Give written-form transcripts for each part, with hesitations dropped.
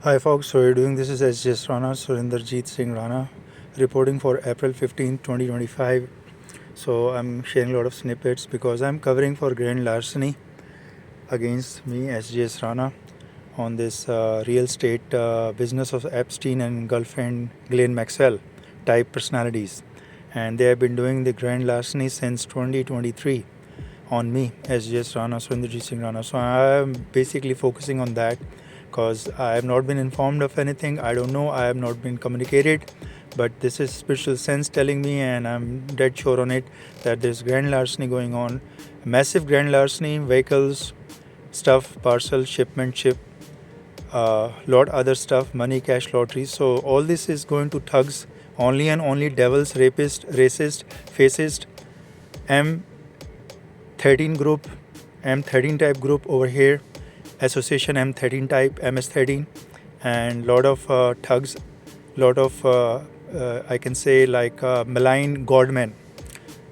Hi folks, so you're doing this is sjsrana, Rana, reporting for April 15, 2025. So I'm sharing a lot of snippets because I'm covering for grand larceny against me, sjsrana, on this real estate business of Epstein and girlfriend Ghislaine Maxwell type personalities. And they have been doing the grand larceny since 2023 on me, sjsrana, Rana. So I'm basically focusing on that because I have not been informed of anything. I don't know. I have not been communicated. But this is spiritual sense telling me, and I'm dead sure on it, that there's grand larceny going on. Massive grand larceny, vehicles, stuff, parcel, shipment, lot other stuff, money, cash, lotteries. So all this is going to thugs, only and only devils, rapists, racist, fascist, M13 group, M13 type group over here, association M13 type, MS13, and lot of thugs, lot of I can say like malign godmen.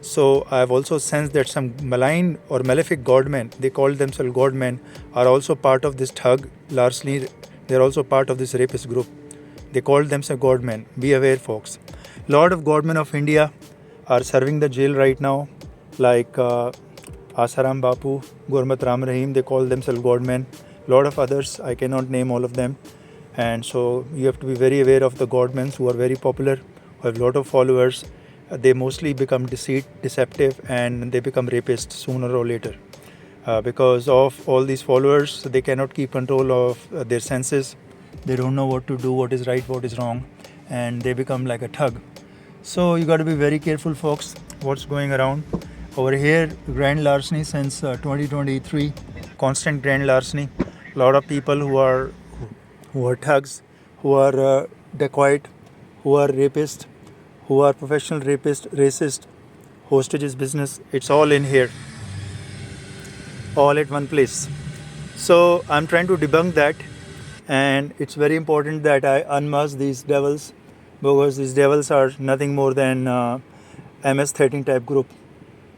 So I've also sensed that some malign or malefic godmen, they call themselves godmen, are also part of this thug larceny. They're also part of this rapist group. They call themselves godmen. Be aware, folks. Lot of godmen of India are serving the jail right now, like Asaram Bapu, Gurmat Ram Rahim. They call themselves godmen. Lot of others, I cannot name all of them. And so you have to be very aware of the godmen who are very popular, who have a lot of followers. They mostly become deceptive, and they become rapists sooner or later. Because of all these followers, they cannot keep control of their senses. They don't know what to do, what is right, what is wrong, and they become like a thug. So you got to be very careful, folks, what's going around. Over here, grand larceny since 2023, constant grand larceny. A lot of people who are thugs, who are dacoit, who are rapists, who are professional rapists, racist, hostages business. It's all in here, all at one place. So I'm trying to debunk that, and it's very important that I unmask these devils, because these devils are nothing more than MS13 type group.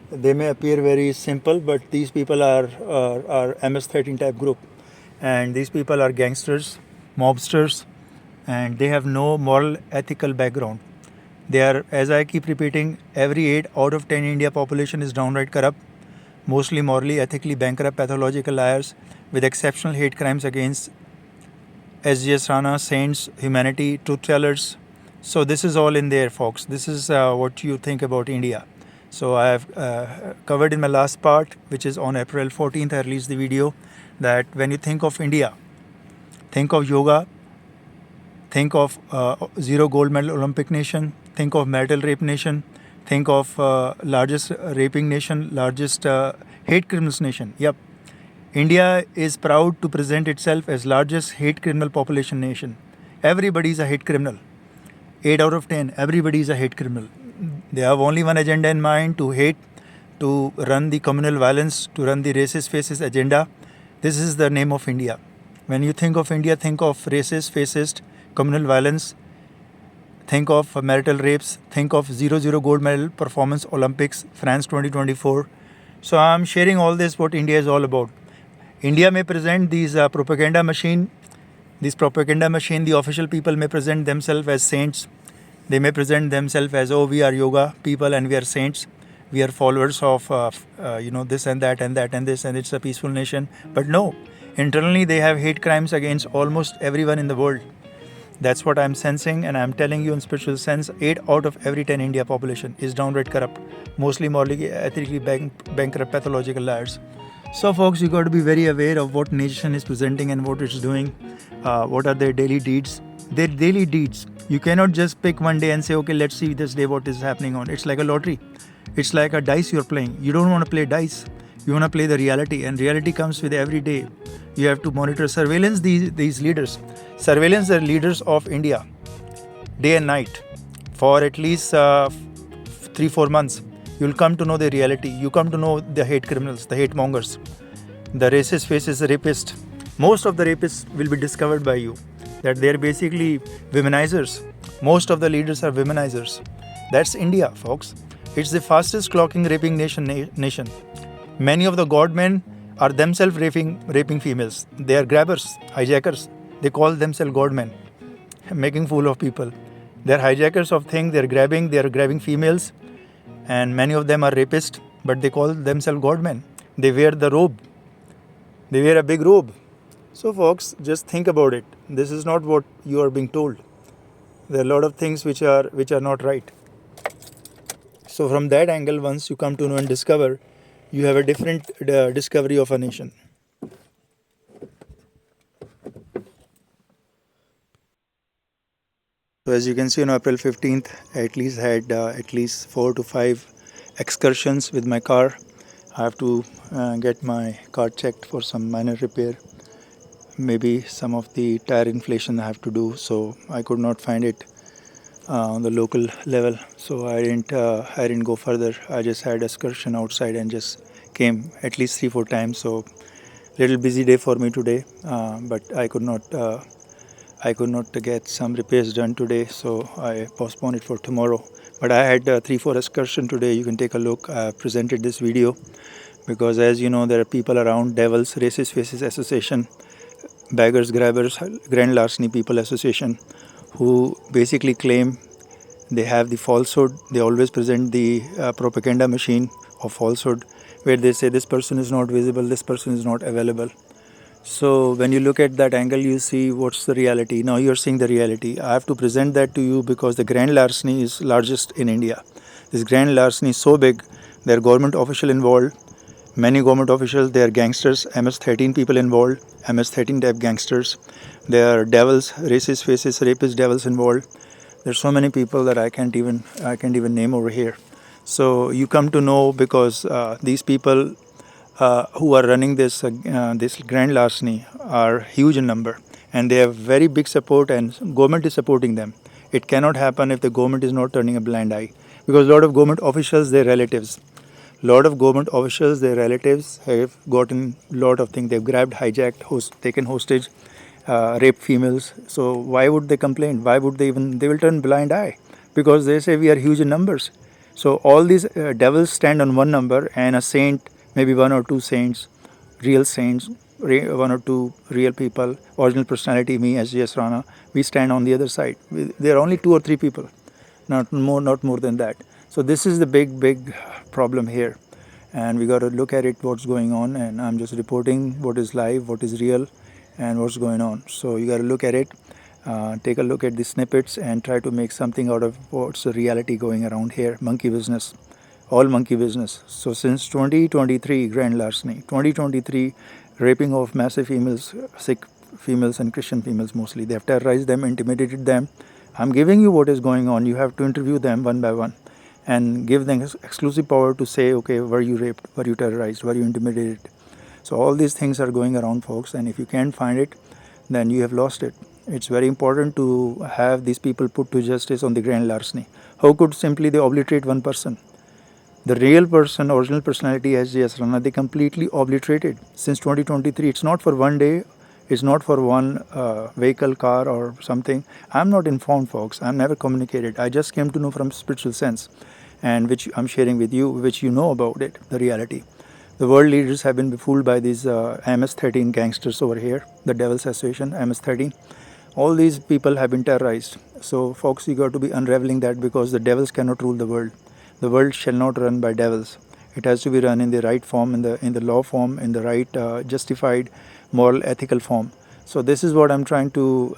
They may appear very simple, but these people are MS13 type group, and these people are gangsters, mobsters, and they have no moral, ethical background. They are, as I keep repeating, every 8 out of 10 India population is downright corrupt, mostly morally, ethically bankrupt, pathological liars with exceptional hate crimes against sjsrana, saints, humanity, truth tellers. So this is all in there, folks. This is what you think about India. So I have covered in my last part, which is on April 14th, I released the video that when you think of India, think of yoga, think of zero gold medal Olympic nation, think of marital rape nation, think of largest raping nation, largest hate criminals nation. Yep. India is proud to present itself as largest hate criminal population nation. Everybody is a hate criminal. 8 out of 10, everybody is a hate criminal. They have only one agenda in mind: to hate, to run the communal violence, to run the racist fascist agenda. This is the name of India. When you think of India, think of racist, fascist, communal violence, think of marital rapes, think of 0-0 gold medal performance Olympics, France 2024. So I'm sharing all this, what India is all about. India may present these propaganda machine. This propaganda machine, the official people may present themselves as saints. They may present themselves as, oh, we are yoga people and we are saints. We are followers of, this and that and that and this, and it's a peaceful nation. But no, internally they have hate crimes against almost everyone in the world. That's what I'm sensing, and I'm telling you in spiritual sense. 8 out of every 10 India population is downright corrupt, mostly morally, ethically bankrupt, pathological liars. So folks, you got to be very aware of what nation is presenting and what it's doing. What are their daily deeds? Their daily deeds. You cannot just pick one day and say, okay, let's see this day what is happening on. It's like a lottery. It's like a dice you're playing. You don't want to play dice. You want to play the reality, and reality comes with every day. You have to monitor, surveillance these leaders. Surveillance the leaders of India day and night for at least 3-4 months. You'll come to know the reality. You come to know the hate criminals, the hate mongers, the racist faces, the rapist. Most of the rapists will be discovered by you, that they're basically womenizers. Most of the leaders are womenizers. That's India, folks. It's the fastest clocking raping nation. Many of the godmen are themselves raping females. They are grabbers, hijackers. They call themselves godmen, making fool of people. They're hijackers of things. They're grabbing females, and many of them are rapists. But they call themselves godmen. They wear the robe. They wear a big robe. So, folks, just think about it. This is not what you are being told. There are a lot of things which are not right. So, from that angle, once you come to know and discover, you have a different discovery of a nation. So, as you can see, on April 15th, I at least had at least 4 to 5 excursions with my car. I have to get my car checked for some minor repair. Maybe some of the tire inflation I have to do, so I could not find it on the local level. So I didn't go further. I just had excursion outside and just came at least 3-4 times. So little busy day for me today, but I could not get some repairs done today, so I postponed it for tomorrow. But I had 3-4 excursion today. You can take a look. I presented this video because, as you know, there are people around. Devils, Racist Faces Association, Beggars, Grabbers, Grand Larceny People Association, who basically claim they have the falsehood. They always present the propaganda machine of falsehood, where they say this person is not visible, this person is not available. So when you look at that angle, you see what's the reality. Now you're seeing the reality. I have to present that to you because the Grand Larceny is largest in India. This Grand Larceny is so big, there are government officials involved. Many government officials, they are gangsters, MS-13 people involved, MS-13 type gangsters. There are devils, racist faces, rapist devils involved. There's so many people that I can't even name over here. So you come to know because these people who are running this Grand Larceny are huge in number, and they have very big support, and government is supporting them. It cannot happen if the government is not turning a blind eye, because a lot of government officials, their relatives, have gotten a lot of things. They've grabbed, hijacked, taken hostage, raped females. So why would they complain? Why would they even? They will turn blind eye because they say we are huge in numbers. So all these devils stand on one number, and a saint, maybe 1 or 2 saints, real saints, 1 or 2 real people, original personality, me, sjsrana, we stand on the other side. There are only 2 or 3 people, not more than that. So this is the big problem here, and we got to look at it, what's going on, and I'm just reporting what is live, what is real, and what's going on. So you got to look at it, take a look at the snippets, and try to make something out of what's the reality going around here. Monkey business, all monkey business. So since 2023, Grand Larceny, 2023, raping of massive females, Sikh females and Christian females mostly. They have terrorized them, intimidated them. I'm giving you what is going on. You have to interview them one by one and give them exclusive power to say, okay, were you raped, were you terrorized, were you intimidated? So all these things are going around, folks, and if you can't find it, then you have lost it. It's very important to have these people put to justice on the Grand Larceny. How could simply they obliterate one person? The real person, original personality, sjsrana, they completely obliterated. Since 2023, it's not for one day, it's not for one vehicle, car or something. I'm not informed, folks. I'm never communicated. I just came to know from spiritual sense, and which I'm sharing with you, which you know about it, the reality. The world leaders have been befooled by these MS-13 gangsters over here, the Devil's Association, MS-13. All these people have been terrorized. So, folks, you got to be unraveling that, because the devils cannot rule the world. The world shall not run by devils. It has to be run in the right form, in the law form, in the right justified, moral, ethical form. So this is what I'm trying to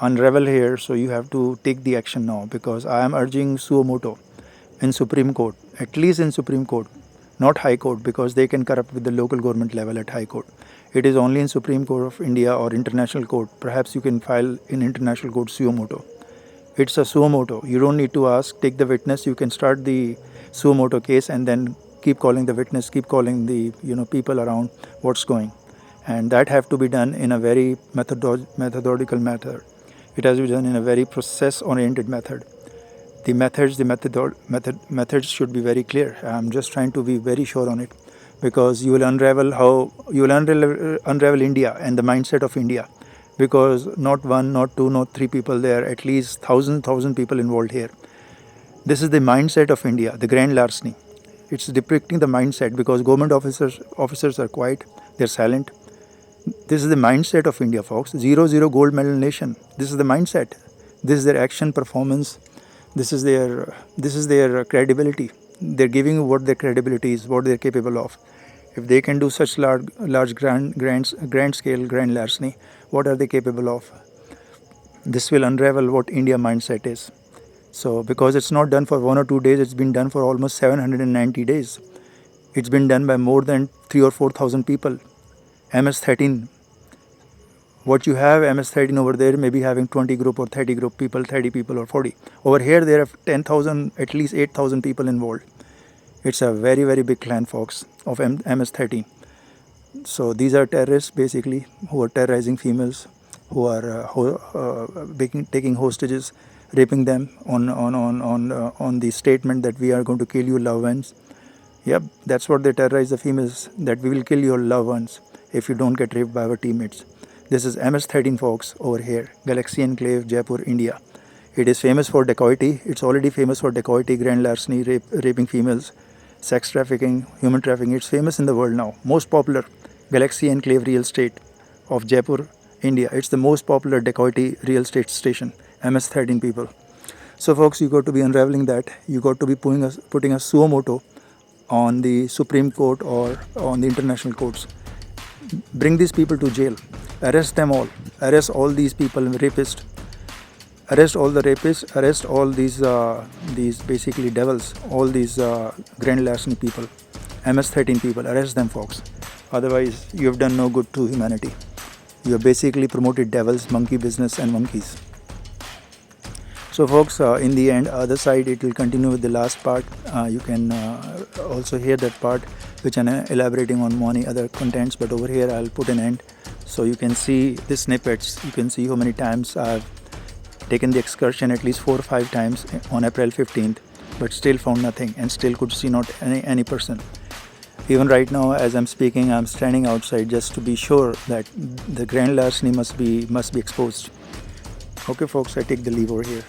unravel here. So you have to take the action now, because I am urging suo moto in Supreme Court, at least in Supreme Court, not High Court, because they can corrupt with the local government level at High Court. It is only in Supreme Court of India or International Court. Perhaps you can file in International Court suo moto. It's a suo moto. You don't need to ask, take the witness. You can start the suo moto case and then keep calling the witness, keep calling the people around what's going. And that have to be done in a very methodological method. It has to be done in a very process-oriented method. The methods should be very clear. I'm just trying to be very sure on it, because you will unravel India and the mindset of India. Because not 1, not 2, not 3 people, there are at least thousand people involved here. This is the mindset of India, the Grand Larceny. It's depicting the mindset, because government officers are quiet, they're silent. This is the mindset of India, folks. 0-0 gold medal nation. This is the mindset. This is their action performance. This is their credibility. They're giving you what their credibility is, what they're capable of. If they can do such large grand scale grand larceny, what are they capable of? This will unravel what India mindset is. So because it's not done for 1 or 2 days, it's been done for almost 790 days. It's been done by more than 3 or 4 thousand people. MS-13. What you have MS-13 over there may be having 20 group or 30 group people, 30 people or 40. Over here there are 10,000, at least 8,000 people involved. It's a very, very big clan, folks, of MS-13. So these are terrorists basically who are terrorizing females, who are taking hostages, raping them on the statement that we are going to kill you loved ones. Yep, that's what they terrorize the females, that we will kill your loved ones if you don't get raped by our teammates. This is MS-13, folks, over here, Galaxy Enclave, Jaipur, India. It is famous for dacoity. It's already famous for dacoity, grand larceny, raping females, sex trafficking, human trafficking. It's famous in the world now. Most popular, Galaxy Enclave Real Estate of Jaipur, India. It's the most popular dacoity real estate station. MS-13 people. So, folks, you got to be unraveling that. You got to be putting a suo moto on the Supreme Court or on the international courts. Bring these people to jail. Arrest them all. Arrest all these people, rapists. Arrest all the rapists. Arrest all these basically devils. All these grand larceny people, MS-13 people. Arrest them, folks. Otherwise, you have done no good to humanity. You have basically promoted devils, monkey business, and monkeys. So, folks, in the end, other side, it will continue with the last part. You can also hear that part, which I'm elaborating on many other contents. But over here, I'll put an end, so you can see the snippets. You can see how many times I've taken the excursion, at least 4 or 5 times on April 15th, but still found nothing, and still could see not any person. Even right now, as I'm speaking, I'm standing outside just to be sure that the grand larceny must be exposed. Okay, folks, I take the leave over here.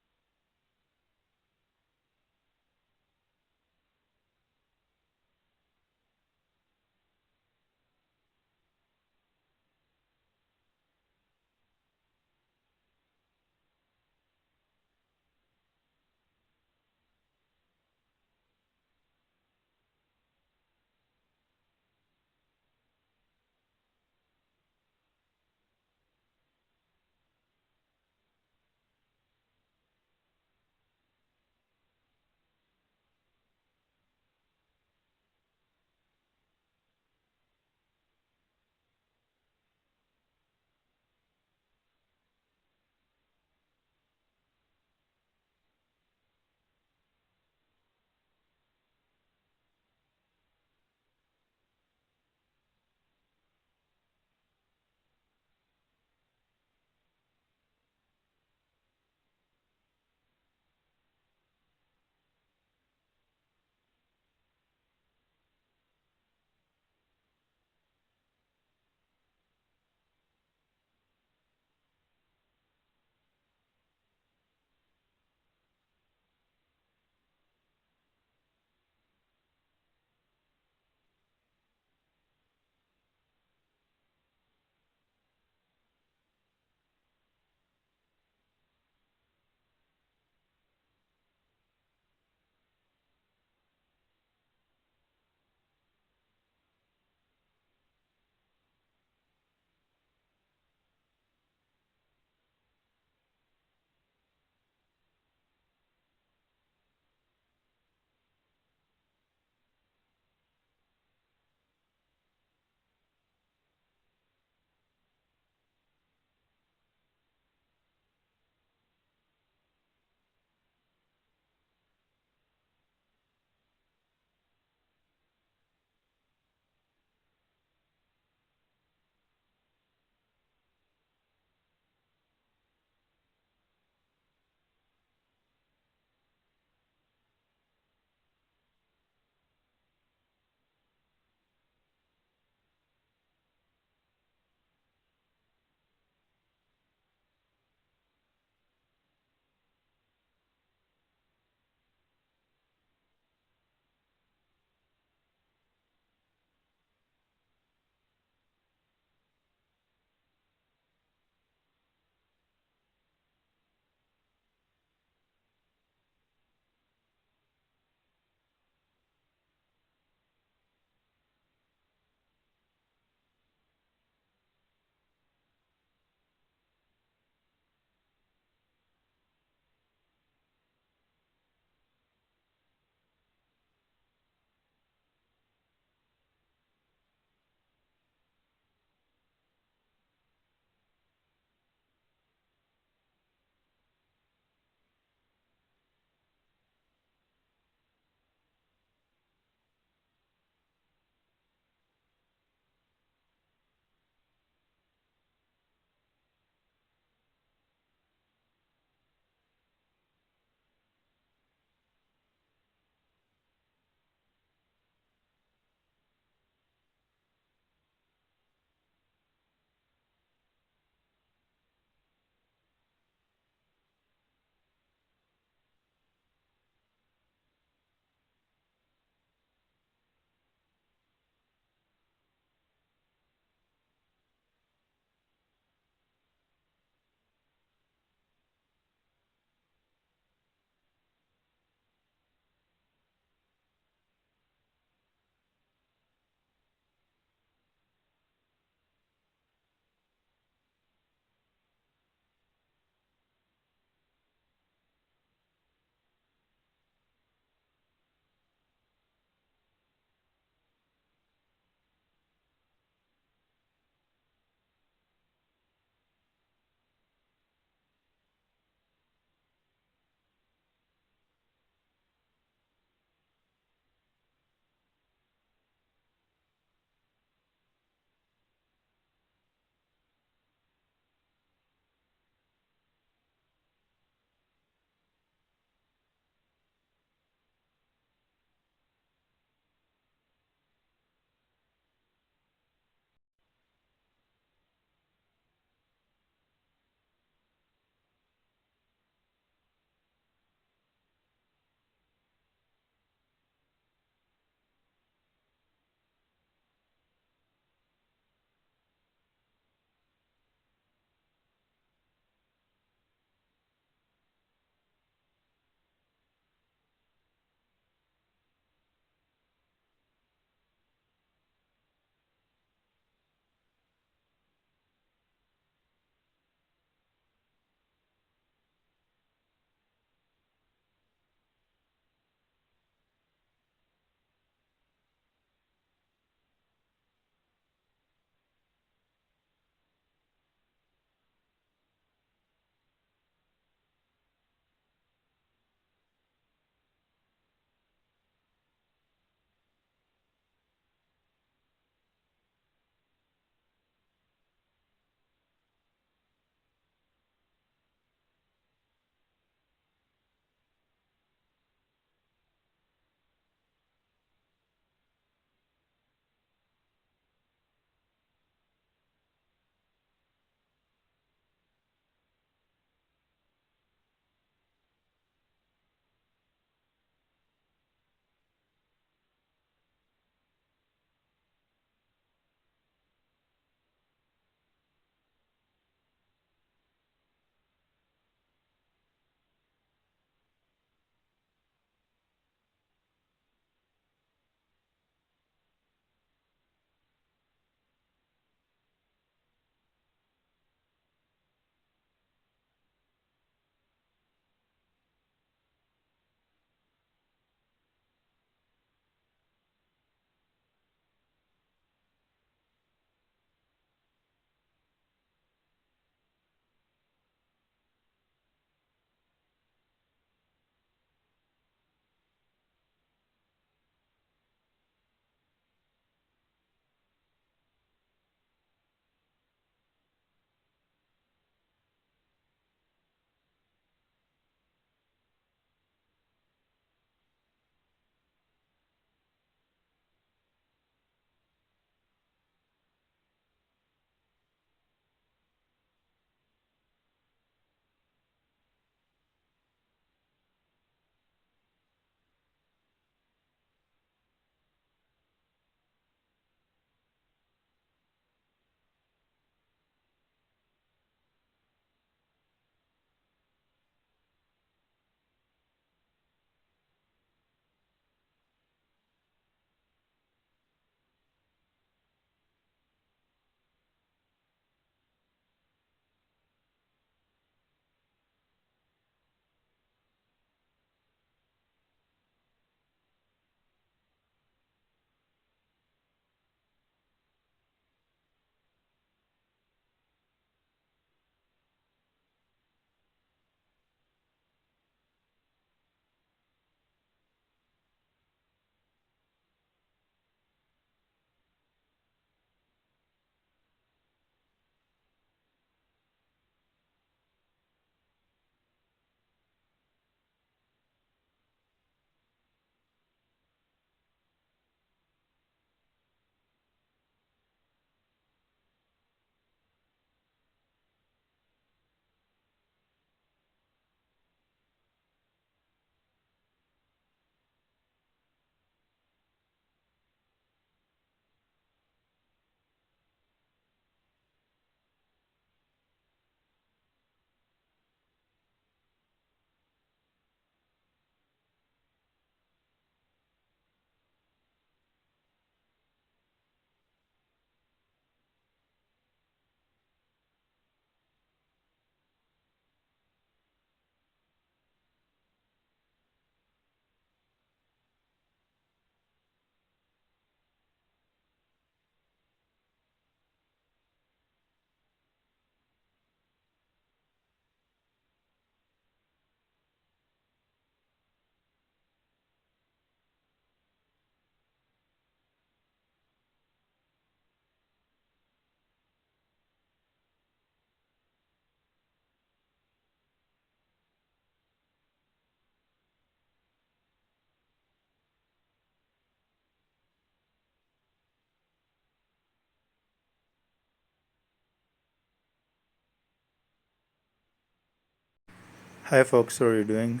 Hi folks, how are you doing?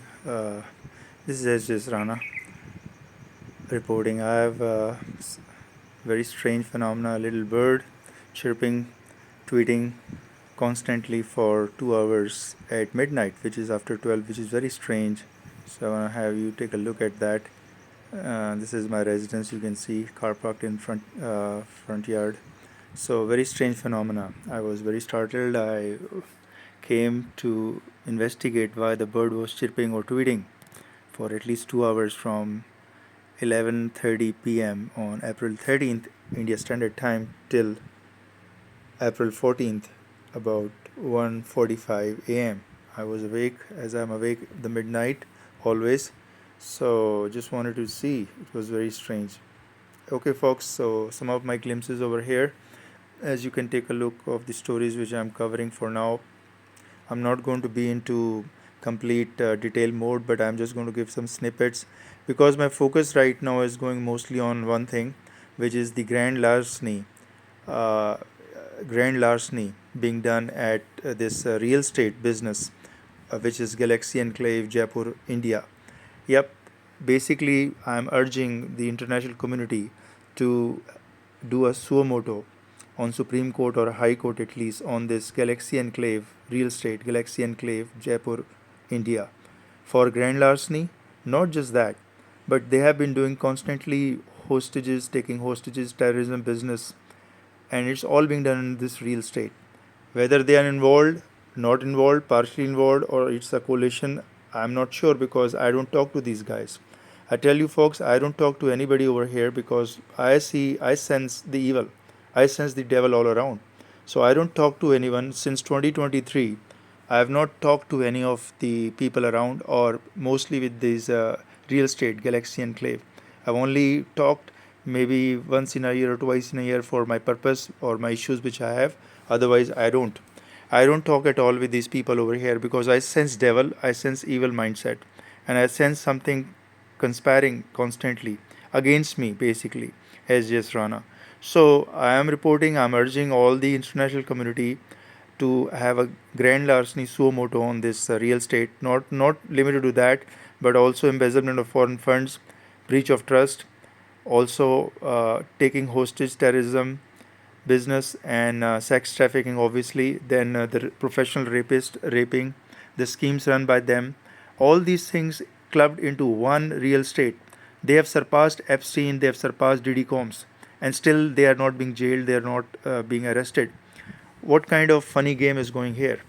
This is sjsrana reporting. I have a very strange phenomena, a little bird chirping, tweeting constantly for 2 hours at midnight, which is after 12, which is very strange. So I want to have you take a look at that. This is my residence. You can see car parked in front yard. So very strange phenomena. I was very startled. I came to investigate why the bird was chirping or tweeting for at least 2 hours from 11:30 p.m. on April 13th India Standard Time till April 14th about 1:45 a.m. I was awake as I'm awake the midnight always. So just wanted to see. It was very strange. Okay folks, so some of my glimpses over here. As you can take a look of the stories which I'm covering for now. I'm not going to be into complete detail mode, but I'm just going to give some snippets because my focus right now is going mostly on one thing, which is the uh, grand larceny being done at this real estate business, which is Galaxy Enclave, Jaipur, India. Yep, basically, I'm urging the international community to do a suo moto on Supreme Court or High Court at least on this Galaxy Enclave, real estate, Galaxy Enclave, Jaipur, India, for grand larceny. Not just that, but they have been doing constantly hostages, taking hostages, terrorism business, and it's all being done in this real estate. Whether they are involved, not involved, partially involved, or it's a coalition, I'm not sure because I don't talk to these guys. I tell you, folks, I don't talk to anybody over here because I sense the evil. I sense the devil all around. So I don't talk to anyone since 2023. I have not talked to any of the people around or mostly with this real estate Galaxy Enclave. I've only talked maybe once in a year or twice in a year for my purpose or my issues which I have. Otherwise, I don't. I don't talk at all with these people over here because I sense devil, I sense evil mindset, and I sense something conspiring constantly against me, basically, as sjsrana. So I am reporting, I'm urging all the international community to have a grand larceny suo moto on this real estate, not limited to that, but also embezzlement of foreign funds, breach of trust, also taking hostage terrorism business and sex trafficking obviously, then the professional rapist raping, the schemes run by them, all these things clubbed into one real estate. They have surpassed Epstein, they have surpassed Diddy Combs, and still they are not being jailed, they are not being arrested. What kind of funny game is going here?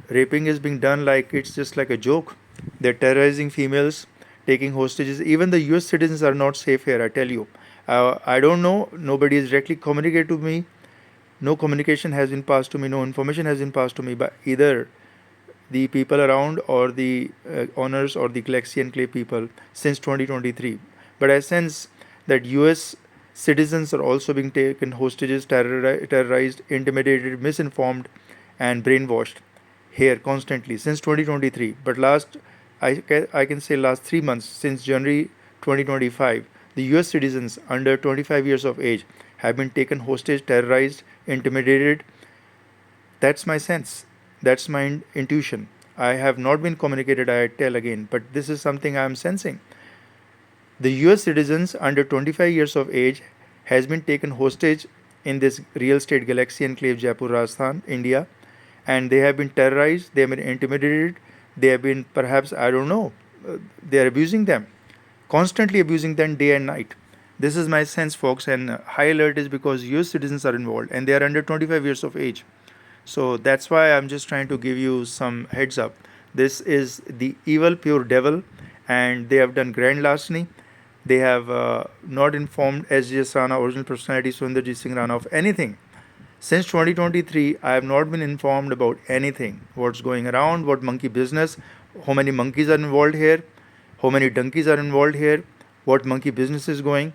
Raping is being done like it's just like a joke. They're terrorizing females, taking hostages. Even the US citizens are not safe here, I tell you. I don't know. Nobody has directly communicated to me. No communication has been passed to me. No information has been passed to me by either the people around or the owners or the Galaxy Enclave people since 2023. But I sense that US citizens are also being taken hostages, terrorized, intimidated, misinformed, and brainwashed here constantly since 2023. But I can say last 3 months, since January 2025, the US citizens under 25 years of age have been taken hostage, terrorized, intimidated. That's my sense. That's my intuition. I have not been communicated, I tell again, but this is something I am sensing. The US citizens under 25 years of age has been taken hostage in this real estate Galaxy Enclave Jaipur, Rajasthan, India, and they have been terrorized, they have been intimidated, they have been perhaps, I don't know, they are abusing them, constantly abusing them day and night. This is my sense, folks, and high alert is because US citizens are involved and they are under 25 years of age. So that's why I'm just trying to give you some heads up. This is the evil, pure devil, and they have done grand larceny. They have not informed SJS Rana, original personality Sundarjit Singh Rana, of anything. Since 2023, I have not been informed about anything. What's going around, what monkey business, how many monkeys are involved here, how many donkeys are involved here, what monkey business is going,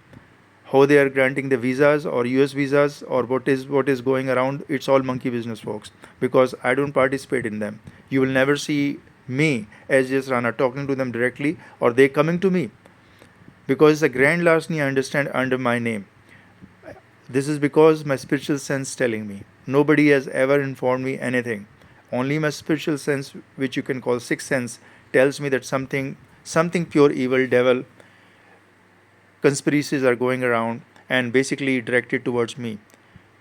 how they are granting the visas or US visas or what is going around. It's all monkey business, folks, because I don't participate in them. You will never see me as just Rana talking to them directly or they coming to me because it's a grand larceny, I understand, under my name. This is because my spiritual sense telling me. Nobody has ever informed me anything. Only my spiritual sense, which you can call sixth sense, tells me that something pure evil, devil, conspiracies are going around and basically directed towards me.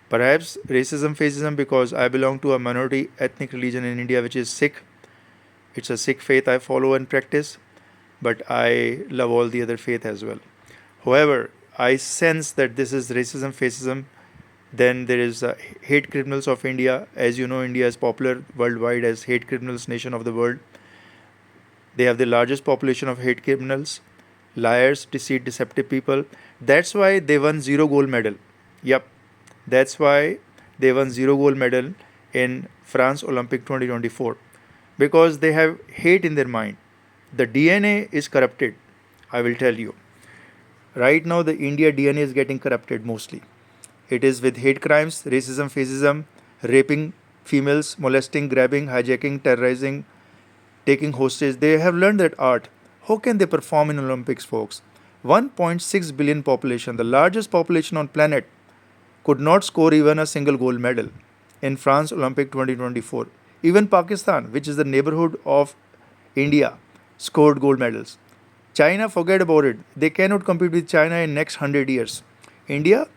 Perhaps racism, fascism, because I belong to a minority ethnic religion in India, which is Sikh. It's a Sikh faith I follow and practice, but I love all the other faith as well. However, I sense that this is racism, fascism. Then there is hate criminals of India. As you know, India is popular worldwide as hate criminals nation of the world. They have the largest population of hate criminals, liars, deceit, deceptive people. That's why they won zero gold medal. Yep, that's why they won zero gold medal in France Olympic 2024, because they have hate in their mind. The DNA is corrupted. I will tell you. Right now, the India DNA is getting corrupted mostly. It is with hate crimes, racism, fascism, raping females, molesting, grabbing, hijacking, terrorizing, taking hostage. They have learned that art. How can they perform in Olympics, folks? 1.6 billion population, the largest population on planet, could not score even a single gold medal in France Olympic 2024. Even Pakistan, which is the neighborhood of India, scored gold medals. China, forget about it. They cannot compete with China in next 100 years. India,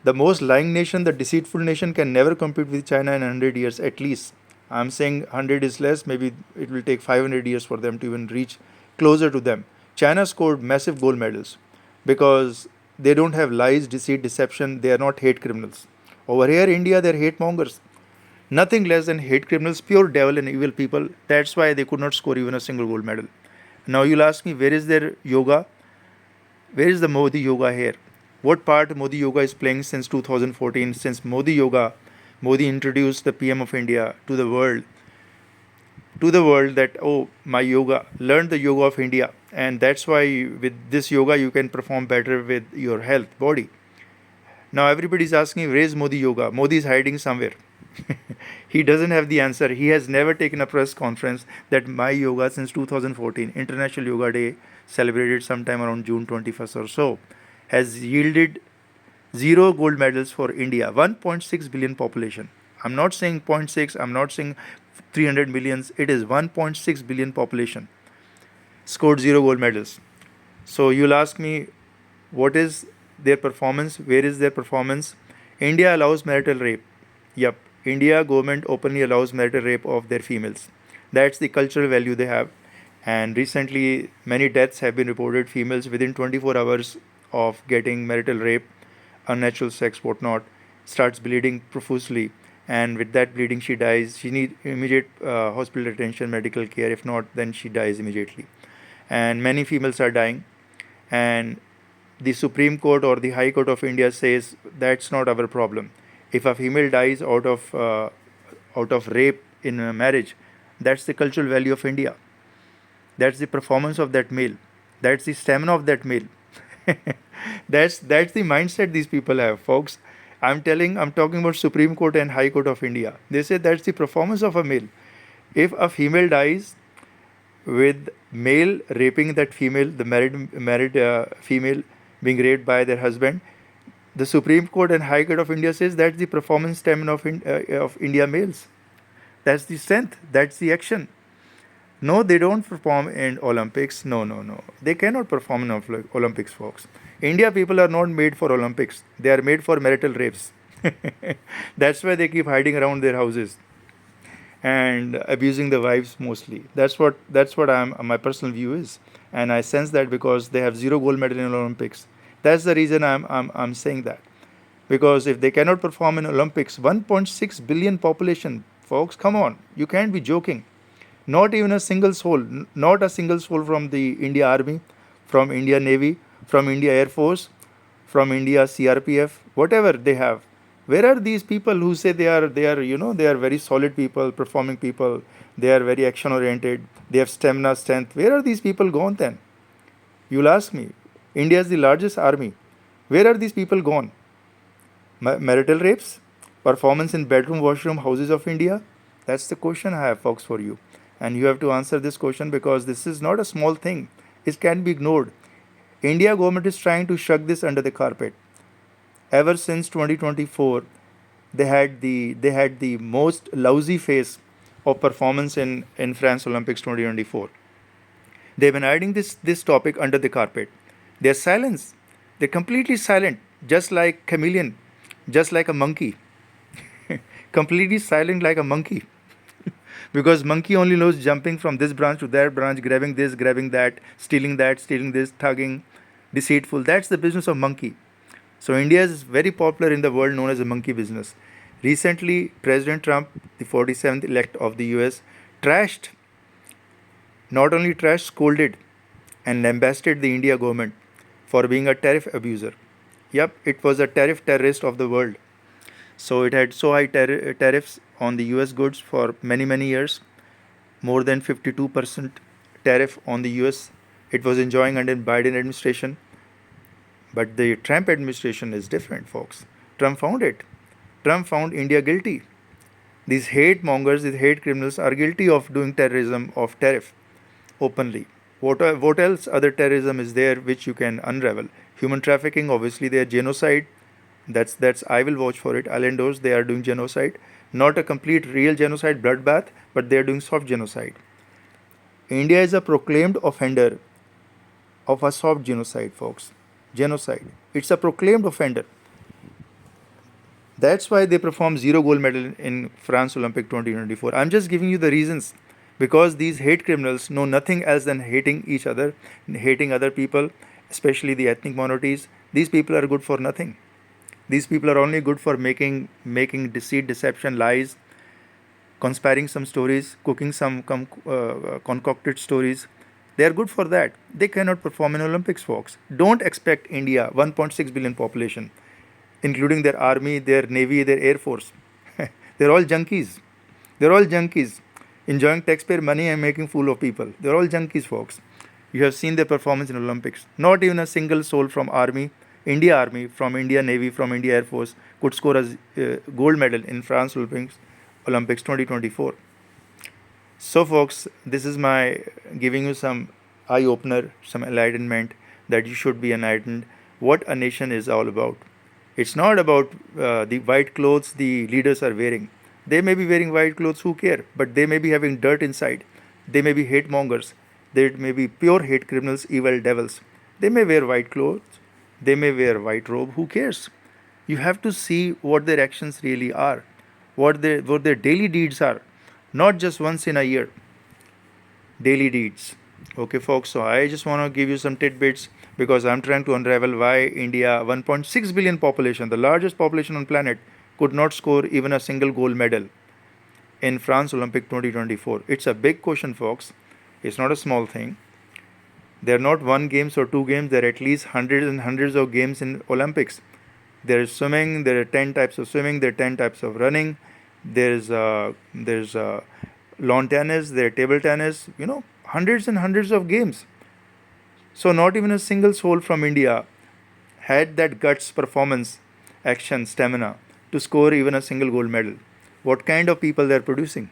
the most lying nation, the deceitful nation, can never compete with China in 100 years at least. I'm saying 100 is less, maybe it will take 500 years for them to even reach closer to them. China scored massive gold medals because they don't have lies, deceit, deception. They are not hate criminals. Over here, India, they're hate mongers. Nothing less than hate criminals, pure devil and evil people. That's why they could not score even a single gold medal. Now you'll ask me, where is their yoga? Where is the Modi yoga here? What part Modi yoga is playing since 2014? Since Modi introduced the PM of India to the world that, oh, my yoga, learn the yoga of India. And that's why with this yoga you can perform better with your health, body. Now everybody's asking, where is Modi yoga? Modi is hiding somewhere. He doesn't have the answer. He has never taken a press conference that my yoga since 2014, International Yoga Day, celebrated sometime around June 21st or so, has yielded zero gold medals for India. 1.6 billion population. I'm not saying 0.6, I'm not saying 300 millions. It is 1.6 billion population. Scored zero gold medals. So you'll ask me, what is their performance? Where is their performance? India allows marital rape. Yep. India government openly allows marital rape of their females. That's the cultural value they have. And recently, many deaths have been reported. Females within 24 hours of getting marital rape, unnatural sex, whatnot, starts bleeding profusely. And with that bleeding, she dies. She needs immediate hospital attention, medical care. If not, then she dies immediately. And many females are dying. And the Supreme Court or the High Court of India says that's not our problem. If a female dies out of rape in a marriage, that's the cultural value of India. That's the performance of that male. That's the stamina of that male. that's the mindset these people have, folks. I'm talking about Supreme Court and High Court of India. They say that's the performance of a male. If a female dies with male raping that female, the married female being raped by their husband, the Supreme Court and High Court of India says that's the performance stamina of India males. That's the strength. That's the action. No, they don't perform in Olympics. No. They cannot perform in Olympics, folks. India people are not made for Olympics. They are made for marital rapes. That's why they keep hiding around their houses and abusing the wives mostly. That's what my personal view is, and I sense that because they have zero gold medal in Olympics. That's the reason I'm saying that, because if they cannot perform in Olympics, 1.6 billion population, folks, come on, you can't be joking. Not even a single soul, not a single soul from the India Army, from India Navy, from India Air Force, from India CRPF, whatever they have. Where are these people who say they are very solid people, performing people, they are very action oriented, they have stamina, strength? Where are these people gone then? You'll ask me. India is the largest army. Where are these people gone? Marital rapes? Performance in bedroom, washroom, houses of India? That's the question I have, folks, for you. And you have to answer this question, because this is not a small thing. It can't be ignored. India government is trying to shrug this under the carpet. Ever since 2024, they had the most lousy face of performance in France Olympics 2024. They've been hiding this topic under the carpet. They're silent. They're completely silent, just like chameleon, just like a monkey. Completely silent like a monkey. Because monkey only knows jumping from this branch to that branch, grabbing this, grabbing that, stealing this, thugging, deceitful. That's the business of monkey. So India is very popular in the world, known as a monkey business. Recently, President Trump, the 47th elect of the US, trashed, not only trashed, scolded and lambasted the India government for being a tariff abuser. Yep, it was a tariff terrorist of the world. So it had so high tariffs on the US goods for many years, more than 52% tariff on the US it was enjoying under Biden administration. But the Trump administration is different, folks. Trump found it. Trump found India guilty. These hate mongers, these hate criminals are guilty of doing terrorism of tariff openly. What else other terrorism is there which you can unravel? Human trafficking, obviously there, genocide. That's I will watch for it. I'll endorse they are doing genocide. Not a complete real genocide, bloodbath, but they are doing soft genocide. India is a proclaimed offender of a soft genocide, folks. Genocide. It's a proclaimed offender. That's why they perform zero gold medal in France Olympic 2024. I'm just giving you the reasons. Because these hate criminals know nothing else than hating each other, hating other people, especially the ethnic minorities. These people are good for nothing. These people are only good for making deceit, deception, lies, conspiring some stories, cooking some concocted stories. They are good for that. They cannot perform in Olympics, folks. Don't expect India, 1.6 billion population, including their army, their navy, their air force. They're all junkies. They're all junkies, enjoying taxpayer money and making fool of people. They're all junkies, folks. You have seen their performance in Olympics. Not even a single soul from Army, from India Navy, from India Air Force could score a gold medal in France Olympics 2024. So, folks, this is my giving you some eye opener, some enlightenment that you should be enlightened. What a nation is all about. It's not about the white clothes the leaders are wearing. They may be wearing white clothes, who care? But they may be having dirt inside. They may be hate mongers. They may be pure hate criminals, evil devils. They may wear white clothes. They may wear white robe. Who cares? You have to see what their actions really are, what their daily deeds are, not just once in a year. Daily deeds. Okay, folks. So I just want to give you some tidbits because I'm trying to unravel why India, 1.6 billion population, the largest population on planet, could not score even a single gold medal in France Olympic 2024. It's a big question, folks. It's not a small thing. There are not one games or two games. There are at least hundreds and hundreds of games in Olympics. There is swimming. There are 10 types of swimming. There are 10 types of running. There's lawn tennis. There are table tennis. Hundreds and hundreds of games. So not even a single soul from India had that guts, performance, action, stamina to score even a single gold medal. What kind of people they are producing?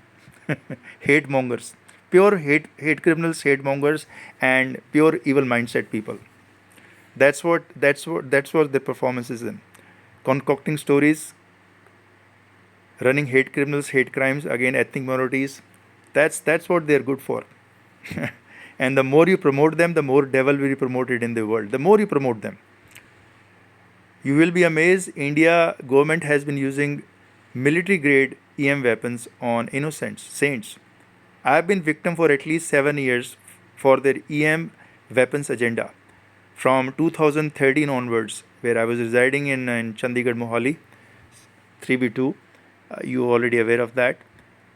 Hate mongers. Pure hate criminals, hate mongers, and pure evil mindset people. That's what their performance is in. Concocting stories, running hate criminals, hate crimes, again ethnic minorities. That's what they're good for. And the more you promote them, the more devil will be promoted in the world. The more you promote them. You will be amazed, India government has been using military grade EM weapons on innocents, saints. I have been victim for at least 7 years for their EM weapons agenda. From 2013 onwards, where I was residing in Chandigarh, Mohali, 3B2, you already aware of that.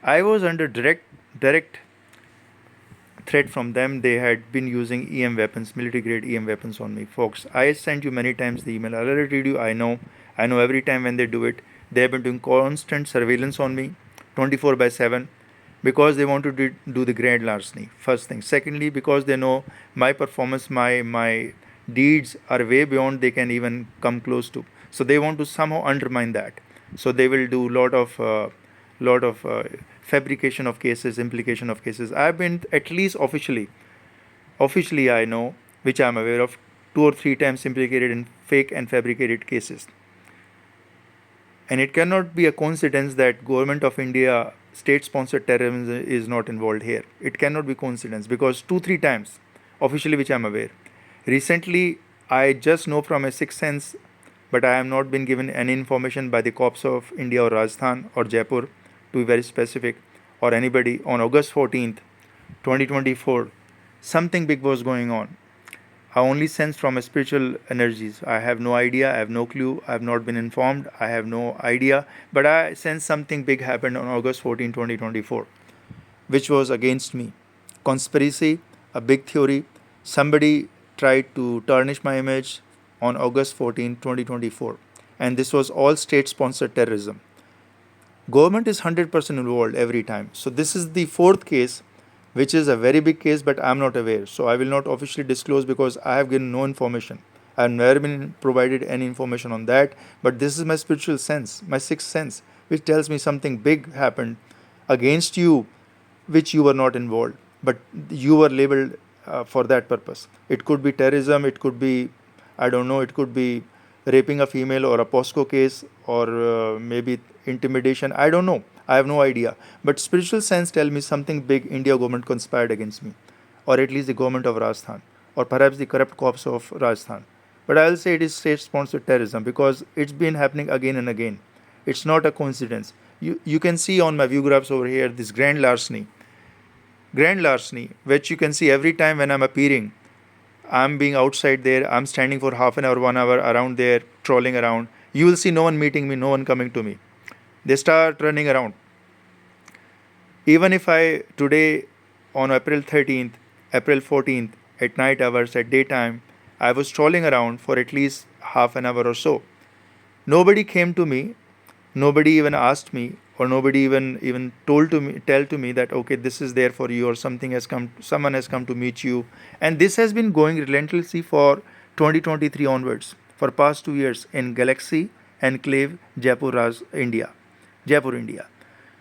I was under direct threat from them. They had been using EM weapons, military grade EM weapons on me. Folks, I sent you many times the email. I already you. I know every time when they do it, they have been doing constant surveillance on me, 24/7, because they want to do the grand larceny. First thing. Secondly, because they know my performance, my deeds are way beyond they can even come close to. So they want to somehow undermine that. So they will do lot of fabrication of cases, implication of cases. I have been at least officially I know, which I am aware of, 2 or 3 times implicated in fake and fabricated cases. And it cannot be a coincidence that government of India state-sponsored terrorism is not involved here. It cannot be coincidence because 2-3 times, officially which I am aware. Recently, I just know from a sixth sense, but I have not been given any information by the cops of India or Rajasthan or Jaipur, to be very specific, or anybody. On August 14th, 2024, something big was going on. I only sense from a spiritual energies. I have no idea, I have no clue, I have not been informed, I have no idea, but I sense something big happened on August 14, 2024, which was against me. Conspiracy, a big theory. Somebody tried to tarnish my image on August 14, 2024. And this was all state-sponsored terrorism. Government is 100% involved every time. So this is the fourth case, which is a very big case, but I'm not aware. So I will not officially disclose because I have given no information. I have never been provided any information on that. But this is my spiritual sense, my sixth sense, which tells me something big happened against you, which you were not involved, but you were labeled for that purpose. It could be terrorism, it could be, I don't know, it could be raping a female or a POSCO case or maybe intimidation. I don't know. I have no idea. But spiritual sense tell me something big India government conspired against me, or at least the government of Rajasthan, or perhaps the corrupt cops of Rajasthan. But I'll say it is state-sponsored terrorism because it's been happening again and again. It's not a coincidence. You can see on my view graphs over here this Grand Larceny, which you can see every time when I'm appearing. I'm being outside there. I'm standing for half an hour, 1 hour around there, trolling around. You will see no one meeting me, no one coming to me. They start running around. Even if I today on April 13th, April 14th, at night hours, at daytime, I was strolling around for at least half an hour or so. Nobody came to me, nobody even asked me, or nobody even tell to me that okay, this is there for you, or someone has come to meet you. And this has been going relentlessly for 2023 onwards, for past 2 years in Galaxy Enclave, Jaipur, India.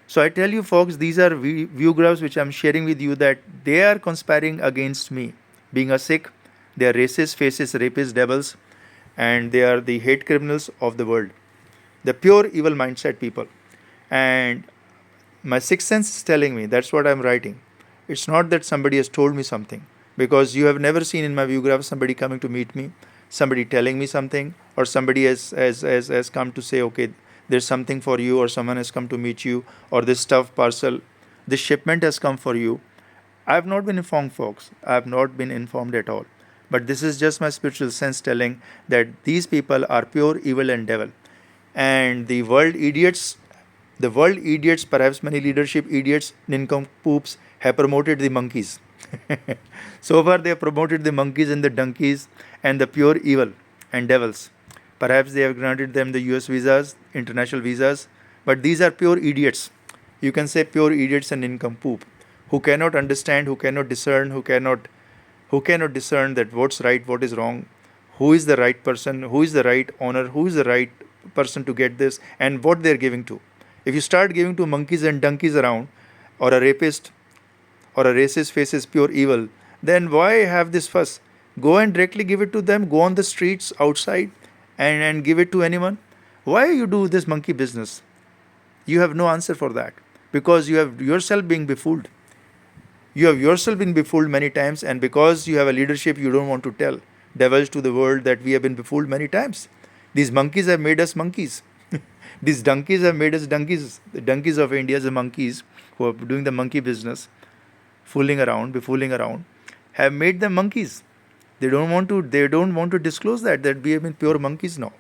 So I tell you folks, these are view graphs which I'm sharing with you, that they are conspiring against me. Being a Sikh, they are racist, fascist, rapists, devils, and they are the hate criminals of the world. The pure evil mindset people. And my sixth sense is telling me, that's what I'm writing. It's not that somebody has told me something, because you have never seen in my view graph somebody coming to meet me, somebody telling me something, or somebody has come to say, okay, there's something for you, or someone has come to meet you, or this stuff parcel, this shipment has come for you. I have not been informed, folks. I have not been informed at all. But this is just my spiritual sense telling that these people are pure evil and devil. And the world idiots, perhaps many leadership idiots, nincompoops, have promoted the monkeys. So far they have promoted the monkeys and the donkeys and the pure evil and devils. Perhaps they have granted them the US visas, international visas, but these are pure idiots. You can say pure idiots and nincompoop, who cannot understand, who cannot discern, who cannot discern that what's right, what is wrong, who is the right person, who is the right owner, who is the right person to get this, and what they're giving to. If you start giving to monkeys and donkeys around, or a rapist, or a racist faces pure evil, then why have this fuss? Go and directly give it to them. Go on the streets outside and give it to anyone. Why you do this monkey business? You have no answer for that, because you have yourself being befooled. You have yourself been befooled many times, and because you have a leadership, you don't want to tell, divulge to the world that we have been befooled many times. These monkeys have made us monkeys. These donkeys have made us donkeys. The donkeys of India, the monkeys who are doing the monkey business, befooling around, have made them monkeys. They don't want to disclose that we have been pure monkeys now.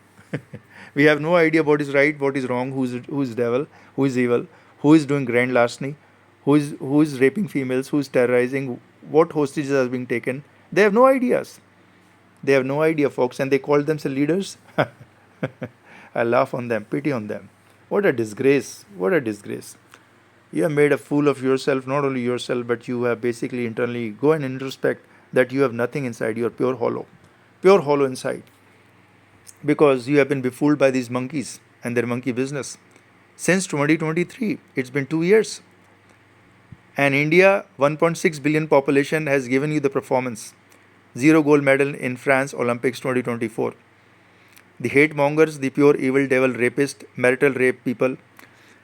We have no idea what is right, what is wrong, who is devil, who is evil, who is doing grand larceny, who is raping females, who is terrorizing, what hostages are being taken. They have no ideas. They have no idea, folks, and they call themselves leaders. I laugh on them, pity on them. What a disgrace. What a disgrace. You have made a fool of yourself, not only yourself, but you have basically internally go and introspect that you have nothing inside. You are pure hollow inside. Because you have been befooled by these monkeys and their monkey business. Since 2023, it's been 2 years. And India, 1.6 billion population, has given you the performance. 0 gold medal in France Olympics 2024. The hate mongers, the pure evil devil rapist, marital rape people,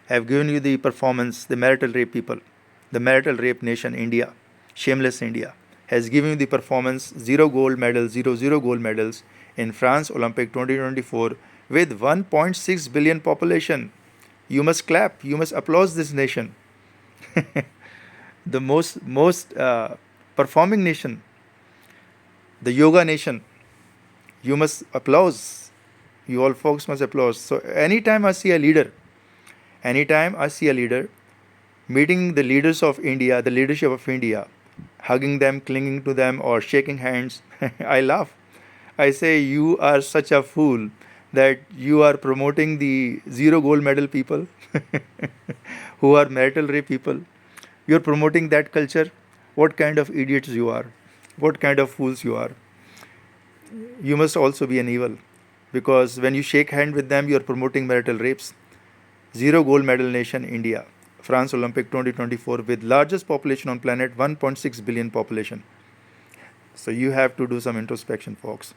I have given you the performance, the marital rape people, the marital rape nation, India, shameless India, has given you the performance, zero gold medals, zero gold medals in France Olympic 2024 with 1.6 billion population. You must clap, you must applaud this nation. The most performing nation, the yoga nation. You must applause. You all folks must applaud. So anytime I see a leader meeting the leaders of India, the leadership of India, hugging them, clinging to them, or shaking hands, I laugh. I say, you are such a fool that you are promoting the zero gold medal people who are marital rape people. You're promoting that culture. What kind of idiots you are? What kind of fools you are? You must also be an evil, because when you shake hand with them, you're promoting marital rapes. Zero gold medal nation, India. France Olympic 2024 with largest population on planet, 1.6 billion population. So you have to do some introspection, folks,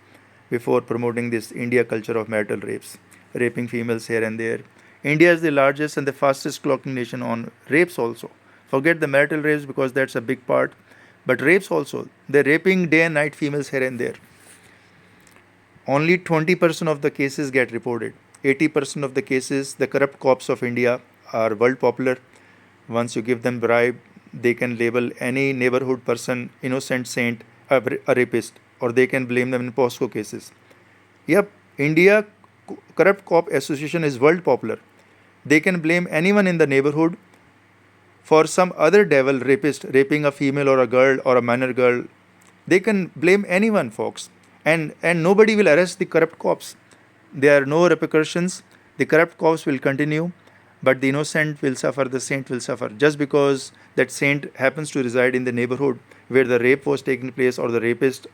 before promoting this India culture of marital rapes, raping females here and there. India is the largest and the fastest clocking nation on rapes also. Forget the marital rapes because that's a big part, but rapes also. They're raping day and night females here and there. Only 20% of the cases get reported. 80% of the cases, the corrupt cops of India are world popular. Once you give them bribe, they can label any neighborhood person innocent saint, a rapist, or they can blame them in POSCO cases. Yep, India Corrupt Cop Association is world popular. They can blame anyone in the neighborhood for some other devil rapist raping a female or a girl or a minor girl. They can blame anyone, folks. And nobody will arrest the corrupt cops. There are no repercussions. The corrupt cops will continue, but the innocent will suffer, the saint will suffer. Just because that saint happens to reside in the neighborhood where the rape was taking place, or the rapist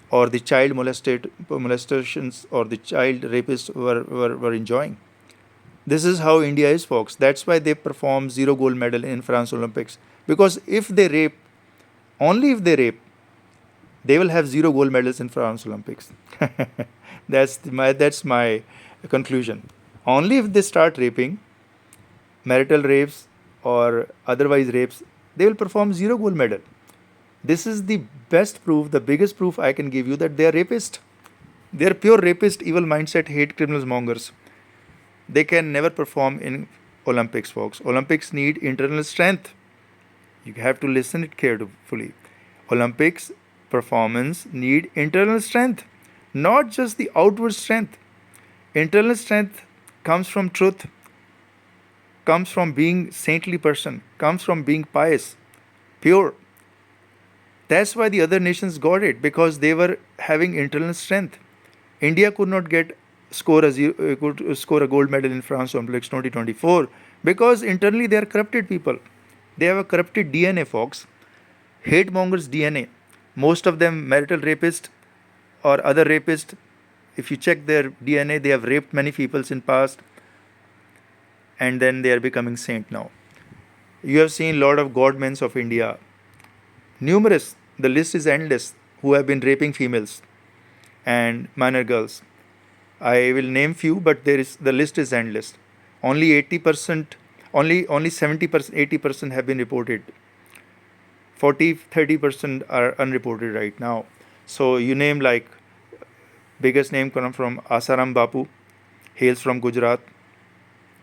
or the child molestations or the child rapists were enjoying. This is how India is, folks. That's why they perform zero gold medal in France Olympics. Because if they rape, only if they rape, they will have zero gold medals in France Olympics. That's my conclusion. Only if they start raping, marital rapes or otherwise rapes, they will perform zero gold medal. This is the best proof, the biggest proof I can give you that they are rapist. They are pure rapist, evil mindset, hate criminals mongers. They can never perform in Olympics, folks. Olympics need internal strength. You have to listen it carefully. Olympics performance need internal strength, not just the outward strength. Internal strength comes from truth, comes from being saintly person, comes from being pious, pure. That's why the other nations got it, because they were having internal strength. India could not score a gold medal in France Olympics 2024 because internally they are corrupted people. They have a corrupted DNA, folks. Hate mongers DNA. Most of them marital rapists or other rapists. If you check their DNA, they have raped many people in past, and then they are becoming saint now. You have seen a lot of godmen of India. Numerous, the list is endless, who have been raping females and minor girls. I will name few, but the list is endless. Only 80%, only 70%, 80% have been reported. 30% are unreported right now. So you name, like, biggest name come from Asaram Bapu, hails from Gujarat.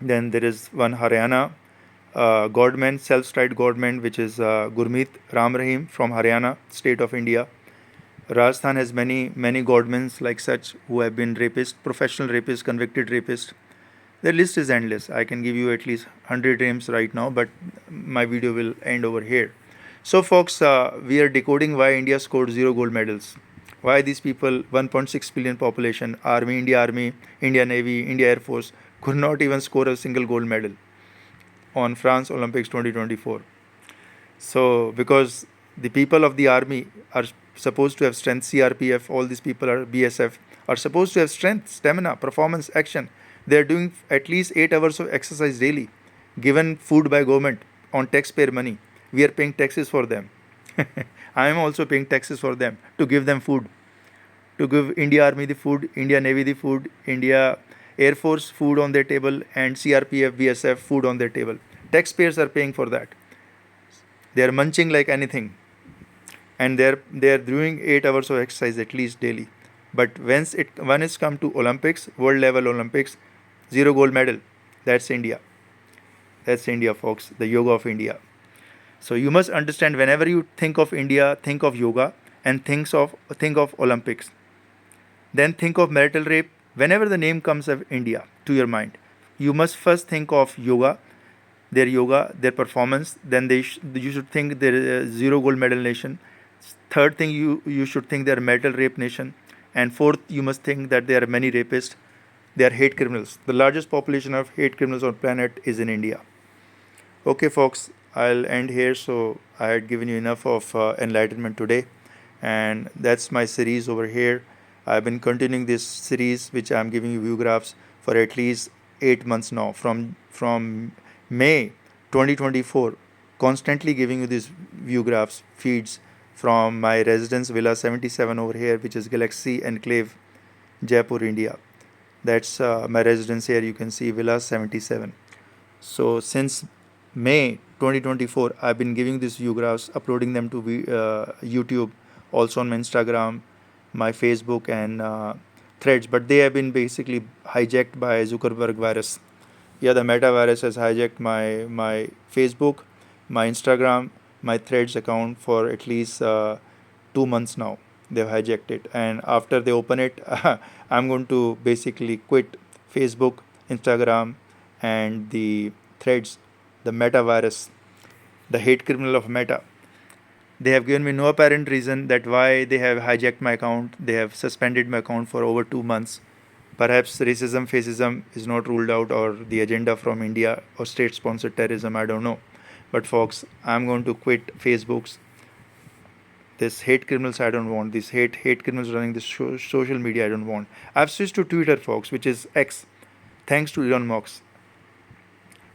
Then there is one Haryana godman, self-styled godman, which is Gurmeet Ram Rahim from Haryana, state of India. Rajasthan has many godmen like such who have been rapists, professional rapists, convicted rapists. The list is endless. I can give you at least 100 names right now, but my video will end over here. So, folks, we are decoding why India scored zero gold medals. Why these people, 1.6 billion population, Army, India Navy, India Air Force, could not even score a single gold medal on France Olympics 2024. So, because the people of the army are supposed to have strength, CRPF, all these people are BSF, are supposed to have strength, stamina, performance, action. They are doing at least 8 hours of exercise daily, given food by government on taxpayer money. We are paying taxes for them. I am also paying taxes for them to give them food, to give India Army the food, India Navy the food, India Air Force food on their table, and CRPF, BSF food on their table. Taxpayers are paying for that. They are munching like anything, and they're doing 8 hours of exercise at least daily. But when it's come to Olympics, world level Olympics, zero gold medal. That's India. That's India, folks. The yoga of India. So you must understand, whenever you think of India, think of yoga, and think of Olympics. Then think of marital rape. Whenever the name comes of India to your mind, you must first think of yoga, their performance. Then you should think they're a zero gold medal nation. Third thing, you should think they're a marital rape nation. And fourth, you must think that there are many rapists. They are hate criminals. The largest population of hate criminals on planet is in India. Okay, folks, I'll end here. So I had given you enough of enlightenment today, and that's my series over here. I've been continuing this series, which I'm giving you view graphs for at least 8 months now, from May 2024, constantly giving you these view graphs feeds from my residence Villa 77 over here, which is Galaxy Enclave, Jaipur, India. That's my residence here. You can see Villa 77. So since May 2024, I've been giving these view graphs, uploading them to YouTube, also on my Instagram, my Facebook, and Threads. But they have been basically hijacked by Zuckerberg virus. Yeah, the Meta virus has hijacked my Facebook, my Instagram, my Threads account for at least 2 months now. They've hijacked it, and after they open it, I'm going to basically quit Facebook, Instagram, and the Threads. The Meta virus, the hate criminal of Meta. They have given me no apparent reason that why they have hijacked my account. They have suspended my account for over 2 months. Perhaps racism, fascism is not ruled out, or the agenda from India, or state-sponsored terrorism. I don't know. But folks, I'm going to quit Facebook's. This hate criminals I don't want. These hate criminals running this social media I don't want. I've switched to Twitter, folks, which is X, thanks to Elon Musk.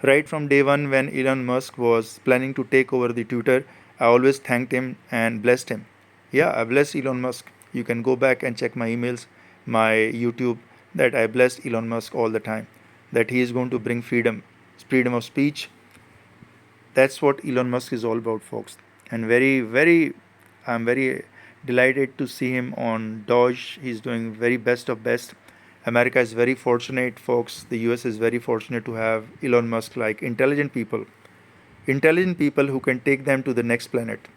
Right from day one, when Elon Musk was planning to take over the Twitter, I always thanked him and blessed him. Yeah, I blessed Elon Musk. You can go back and check my emails, my YouTube, that I blessed Elon Musk all the time. That he is going to bring freedom of speech. That's what Elon Musk is all about, folks. And I'm very delighted to see him on Doge. He's doing very best of best. America is very fortunate, folks. The US is very fortunate to have Elon Musk like intelligent people who can take them to the next planet,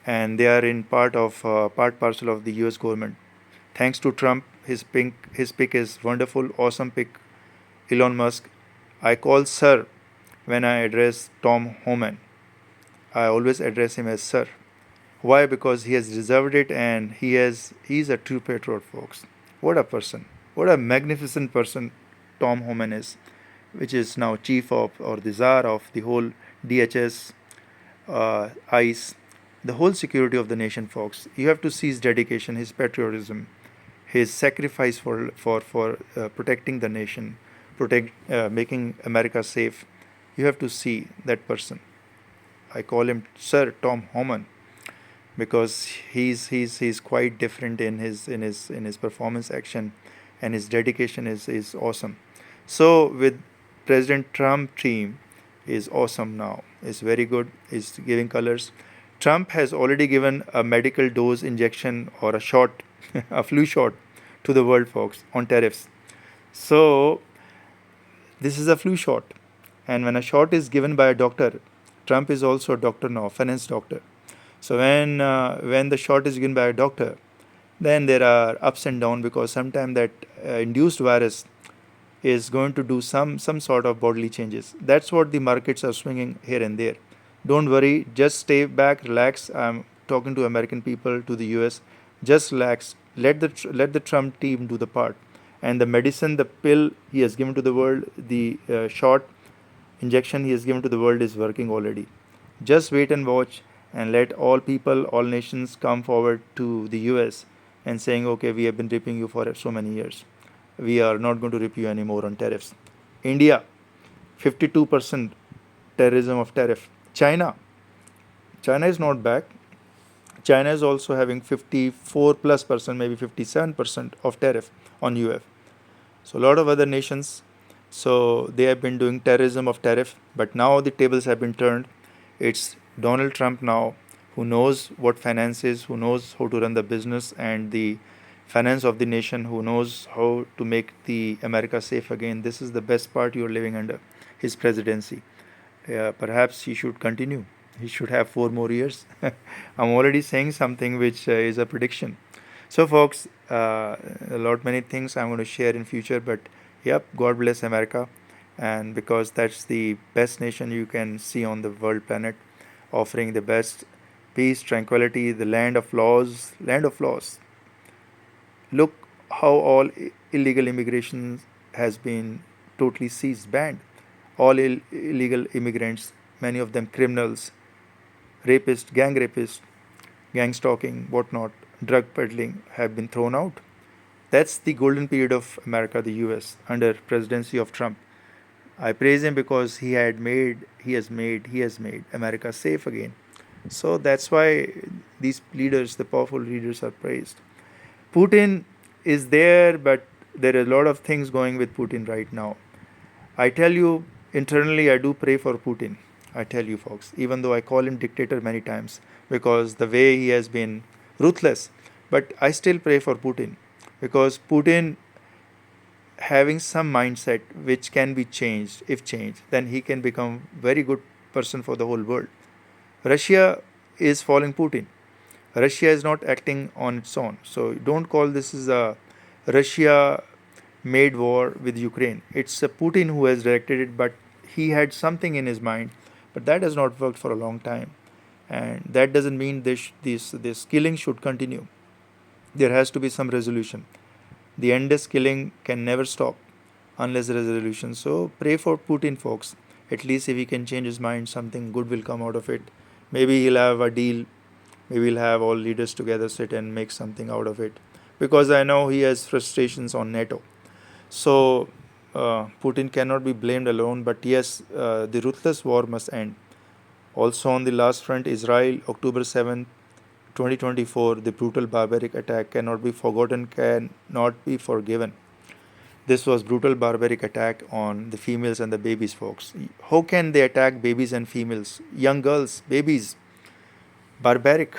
and they are in part parcel of the US government. Thanks to Trump, his pick is wonderful, awesome pick. Elon Musk, I call sir when I address Tom Homan. I always address him as sir. Why? Because he has deserved it, and he's a true patriot, folks. What a person! What a magnificent person Tom Homan is, which is now chief of, or the czar of, the whole DHS, ICE, the whole security of the nation, folks. You have to see his dedication, his patriotism, his sacrifice for protecting the nation, making America safe. You have to see that person. I call him Sir Tom Homan because he's quite different in his performance action, and his dedication is awesome. So with President Trump team is awesome now. It's very good. It's giving colors. Trump has already given a medical dose injection, or a shot, a flu shot, to the world, folks, on tariffs. So this is a flu shot, and when a shot is given by a doctor, Trump is also a doctor now, finance doctor. So when the shot is given by a doctor, then there are ups and downs, because sometimes that induced virus is going to do some sort of bodily changes. That's what the markets are swinging here and there. Don't worry, just stay back, relax. I'm talking to American people, to the US. Just relax. Let the Trump team do the part. And the medicine, the pill he has given to the world, the shot injection he has given to the world is working already. Just wait and watch, and let all people, all nations come forward to the US and saying, okay, we have been ripping you for so many years. We are not going to rip you anymore on tariffs. India, 52% terrorism of tariff. China is not back. China is also having 54 plus percent, maybe 57% of tariff on UF. So a lot of other nations, so they have been doing terrorism of tariff, but now the tables have been turned. It's Donald Trump now who knows what finance is, who knows how to run the business and the finance of the nation, who knows how to make the America safe again. This is the best part you're living under his presidency. Perhaps he should continue. He should have 4 more years. I'm already saying something which is a prediction. So, folks, a lot many things I'm going to share in future. But yep, God bless America, and because that's the best nation you can see on the world planet, offering the best peace, tranquility, the land of laws, land of laws. Look how all illegal immigration has been totally seized, banned. All illegal immigrants, many of them criminals, rapists, gang stalking, whatnot, drug peddling, have been thrown out. That's the golden period of America, the US, under presidency of Trump. I praise him because he has made America safe again. So that's why these leaders, the powerful leaders, are praised. Putin is there, but there are a lot of things going with Putin right now. I tell you, internally, I do pray for Putin. I tell you, folks, even though I call him dictator many times because the way he has been ruthless, but I still pray for Putin because Putin having some mindset which can be changed, if changed, then he can become very good person for the whole world. Russia is following Putin. Russia is not acting on its own. So don't call this as a Russia made war with Ukraine. It's Putin who has directed it, but he had something in his mind, but that has not worked for a long time. And that doesn't mean this killing should continue. There has to be some resolution. The endless killing can never stop unless there is a resolution. So pray for Putin, folks. At least if he can change his mind, something good will come out of it. Maybe he'll have a deal. Maybe he'll have all leaders together sit and make something out of it. Because I know he has frustrations on NATO. So Putin cannot be blamed alone. But yes, the ruthless war must end. Also on the last front, Israel, October 7th, 2024, the brutal barbaric attack cannot be forgotten, cannot be forgiven. This was brutal barbaric attack on the females and the babies, folks. How can they attack babies and females? Young girls, babies. Barbaric,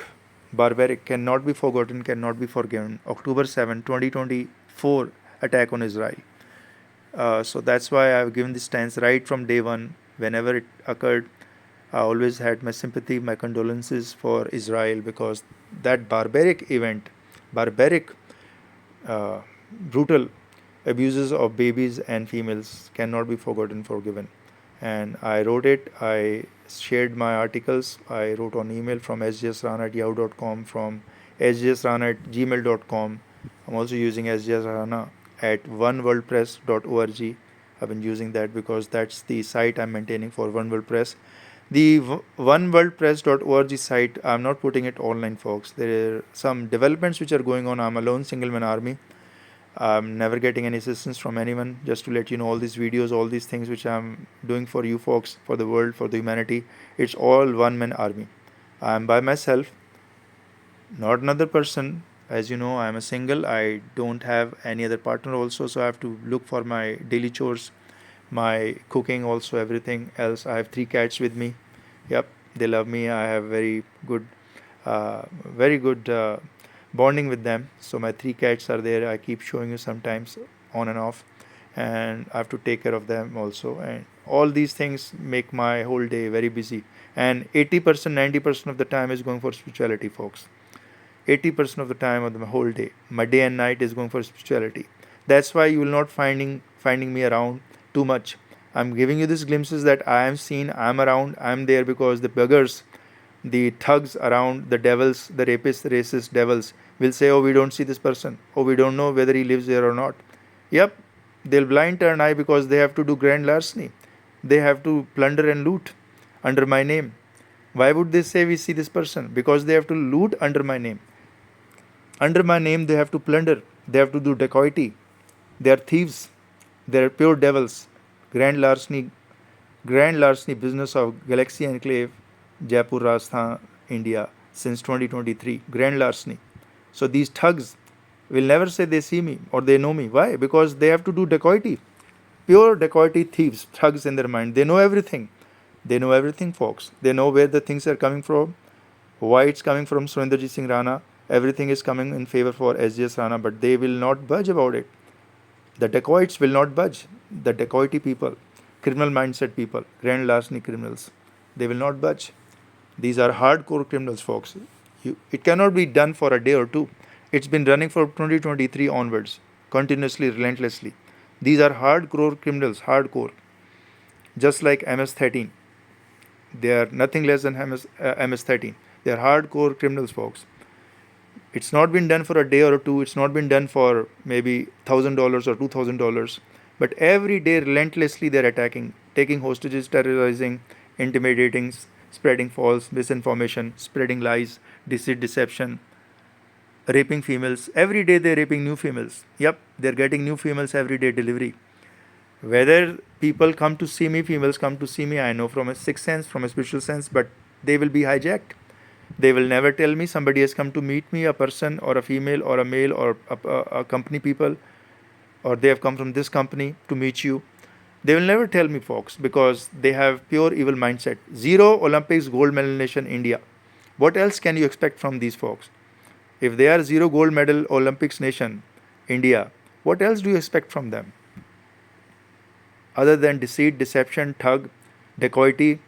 cannot be forgotten, cannot be forgiven. October 7th, 2024 attack on Israel. So that's why I've given this stance right from day one. Whenever it occurred, I always had my sympathy, my condolences for Israel because that barbaric event, brutal abuses of babies and females cannot be forgotten, forgiven. And I wrote it, I shared my articles, I wrote on email from sjsrana@yahoo.com, from sjsrana@gmail.com. I'm also using sjsrana at oneworldpress.org. I've been using that because that's the site I'm maintaining for One World Press. The oneworldpress.org site, I'm not putting it online, folks. There are some developments which are going on. I'm a lone single man army. I'm never getting any assistance from anyone. Just to let you know, all these videos, all these things which I'm doing for you folks, for the world, for the humanity, it's all one man army. I'm by myself, not another person. As you know, I'm a single. I don't have any other partner also, so I have to look for my daily chores, my cooking, also everything else. I have 3 cats with me. Yep, they love me. I have very good bonding with them. So my 3 cats are there. I keep showing you sometimes on and off, and I have to take care of them also. And all these things make my whole day very busy. And 80%, 90% of the time is going for spirituality, folks. 80% of the time of the whole day, my day and night is going for spirituality. That's why you will not finding me around too much. I'm giving you these glimpses that I am seen, I'm around, I'm there because the beggars, the thugs around, the devils, the rapists, the racist devils will say, oh, we don't see this person. Oh, we don't know whether he lives there or not. Yep, they'll blind turn eye because they have to do grand larceny. They have to plunder and loot under my name. Why would they say we see this person? Because they have to loot under my name. Under my name, they have to plunder. They have to do dacoity. They are thieves. They are pure devils. Grand larceny business of Galaxy Enclave, Jaipur, Rajasthan, India, since 2023. Grand larceny. So these thugs, will never say they see me or they know me. Why? Because they have to do dacoity. Pure dacoity thieves, thugs in their mind. They know everything. They know everything, folks. They know where the things are coming from, why it's coming from Surendrajit Singh Rana. Everything is coming in favor for sjsrana, but they will not budge about it. The dacoits will not budge. The dacoity people, criminal mindset people, grand larceny criminals, they will not budge. These are hardcore criminals, folks. It cannot be done for a day or two. It's been running from 2023 onwards, continuously, relentlessly. These are hardcore criminals, hardcore. Just like MS-13. They are nothing less than MS-13. They are hardcore criminals, folks. It's not been done for a day or two. It's not been done for maybe $1,000 or $2,000. But every day, relentlessly, they're attacking, taking hostages, terrorizing, intimidating, spreading false misinformation, spreading lies, deceit, deception, raping females. Every day, they're raping new females. Yep, they're getting new females every day delivery. Whether people come to see me, females come to see me, I know from a sixth sense, from a spiritual sense, but they will be hijacked. They will never tell me somebody has come to meet me, a person or a female or a male or a company people, or they have come from this company to meet you. They will never tell me, folks, because they have pure evil mindset. Zero Olympics gold medal nation, India. What else can you expect from these folks? If they are zero gold medal Olympics nation, India, what else do you expect from them? Other than deceit, deception, thug, dacoity,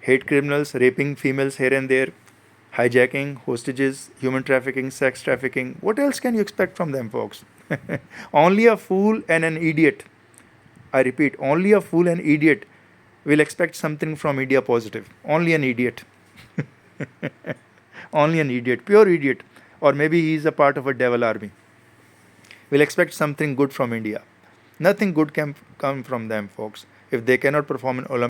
hate criminals, raping females here and there, hijacking, hostages, human trafficking, sex trafficking. What else can you expect from them, folks? Only a fool and an idiot, I repeat, only a fool and idiot will expect something from India positive. Only an idiot. Only an idiot, pure idiot. Or maybe he is a part of a devil army. Will expect something good from India. Nothing good can come from them, folks. If they cannot perform in Olympics,